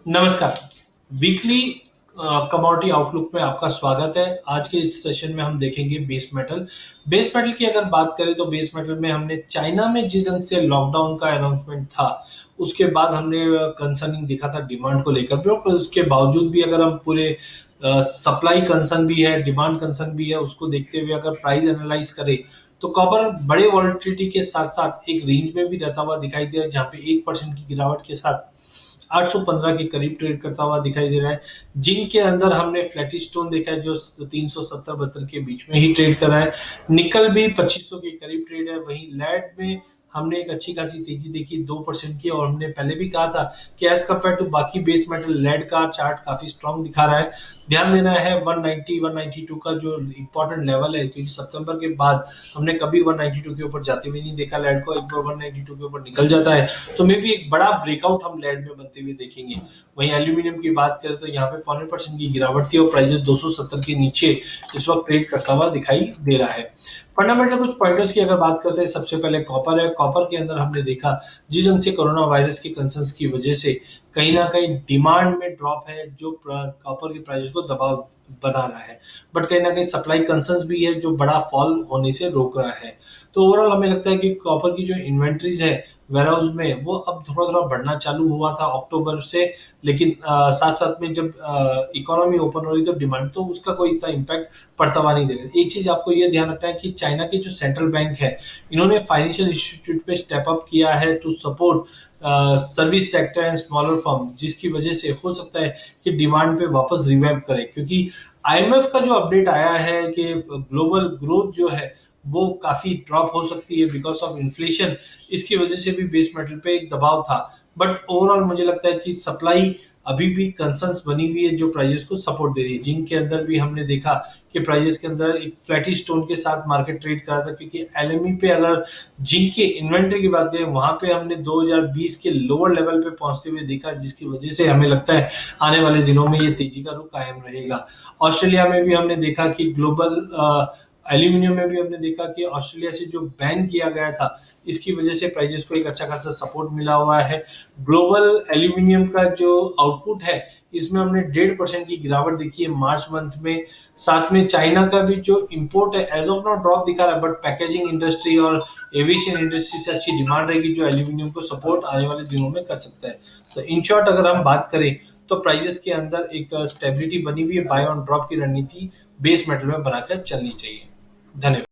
नमस्कार। Weekly commodity outlook में आपका स्वागत है। आज के इस सेशन में हम देखेंगे बेस मेटल। बेस मेटल की अगर बात करें तो बेस मेटल में हमने चाइना में जिस ढंग से लॉकडाउन का अनाउंसमेंट था, उसके बाद हमने कंसर्निंग दिखा था डिमांड को लेकर भी, और उसके बावजूद भी अगर हम पूरे सप्लाई कंसर्न भी है, डिमांड कंसर्न भी है, उसको देखते हुए अगर प्राइस एनालाइज करें तो कॉपर बड़े वॉलेटिलिटी के साथ साथ एक रेंज में भी रहता हुआ दिखाई दे रहा है, जहाँ पे 1% की गिरावट के साथ 815 के करीब ट्रेड करता हुआ दिखाई दे रहा है। जिंक के अंदर हमने फ्लैटिश टोन देखा है, जो 370-72 के बीच में ही ट्रेड कर रहा है। निकल भी 2500 के करीब ट्रेड है। वहीं लेड में हमने एक अच्छी खासी तेजी देखी 2% की, और हमने पहले भी कहा था कि एज कम्पेयर टू बाकी बेस मेटल लेड का चार्ट काफी स्ट्रॉन्ग दिखा रहा है। ध्यान देना है 190 192 का जो इंपॉर्टेंट लेवल है, क्योंकि सितंबर के बाद हमने कभी 192 के ऊपर जाते हुए नहीं देखा लेड को। एक बार 192 के ऊपर निकल जाता है तो मे भी एक बड़ा ब्रेकआउट हम लेड में बनते हुए देखेंगे। वहीं एल्यूमिनियम की बात करें तो यहाँ पे 0.25% की गिरावट थी और प्राइसेस 270 के नीचे इस वक्त ट्रेड करता हुआ दिखाई दे रहा है। फंडामेंटल कुछ पॉइंटर्स की अगर बात करते हैं, सबसे पहले कॉपर है। कॉपर के अंदर हमने देखा जिस ढंग से कोरोना वायरस की कंसर्न्स की वजह से कहीं ना कहीं डिमांड में ड्रॉप है, जो कॉपर के प्राइस को दबाव बना रहा है, बट कहीं ना कहीं सप्लाई कंसर्न्स भी है जो बड़ा फॉल होने से रोक रहा है। तो ओवरऑल हमें लगता है कि कॉपर की जो इन्वेंट्रीज है वेयरहाउस में, वो अब थोड़ा थोड़ा बढ़ना चालू हुआ था अक्टूबर से, लेकिन साथ साथ में जब इकोनॉमी ओपन हो रही तो डिमांड, तो उसका कोई इतना इम्पैक्ट पड़ता हुआ नहीं देगा। एक चीज आपको ये ध्यान रखना है कि चाइना के जो सेंट्रल बैंक है, इन्होंने फाइनेंशियल इंस्टीट्यूट पे स्टेप अप किया है to support service sector and smaller firm, जिसकी वजह से हो सकता है कि डिमांड पे वापस रिवाइव करे। क्योंकि आईएमएफ का जो अपडेट आया है कि ग्लोबल ग्रोथ जो है वो काफी ड्रॉप हो सकती है बिकॉज ऑफ इन्फ्लेशन, इसकी वजह से भी बेस मेटल पे एक दबाव था। बट ओवरऑल मुझे लगता है कि सप्लाई अभी भी कंसर्न्स बनी हुई है जो प्राइजेस को सपोर्ट दे रही है। जिंक के अंदर भी हमने देखा कि प्राइजेस के अंदर एक फ्लैटिश टोन के साथ मार्केट ट्रेड कर रहा था, क्योंकि एलएमई पे अगर जिंक के इन्वेंट्री की बात करें, वहां पे हमने 2020 के लोअर लेवल पे पहुंचते हुए देखा, जिसकी वजह से हमें लगता है आने वाले दिनों में ये तेजी का रुख कायम रहेगा। ऑस्ट्रेलिया में भी हमने देखा कि ग्लोबल एल्यूमिनियम में भी हमने देखा कि ऑस्ट्रेलिया से जो बैन किया गया था, इसकी वजह से प्राइजेस को एक अच्छा खासा सपोर्ट मिला हुआ है। ग्लोबल एल्यूमिनियम का जो आउटपुट है, इसमें हमने 1.5% की गिरावट देखी है मार्च मंथ में। साथ में चाइना का भी जो इंपोर्ट है एज ऑफ नाउ ड्रॉप दिखा रहा है, बट पैकेजिंग इंडस्ट्री और एविएशन इंडस्ट्री से अच्छी डिमांड रहेगी जो एल्यूमिनियम को सपोर्ट आने वाले दिनों में कर सकता है। तो इन शॉर्ट अगर हम बात करें तो प्राइजेस के अंदर एक स्टेबिलिटी बनी हुई है, बाय ऑन ड्रॉप की रणनीति बेस मेटल में बनाकर चलनी चाहिए। धन्यवाद।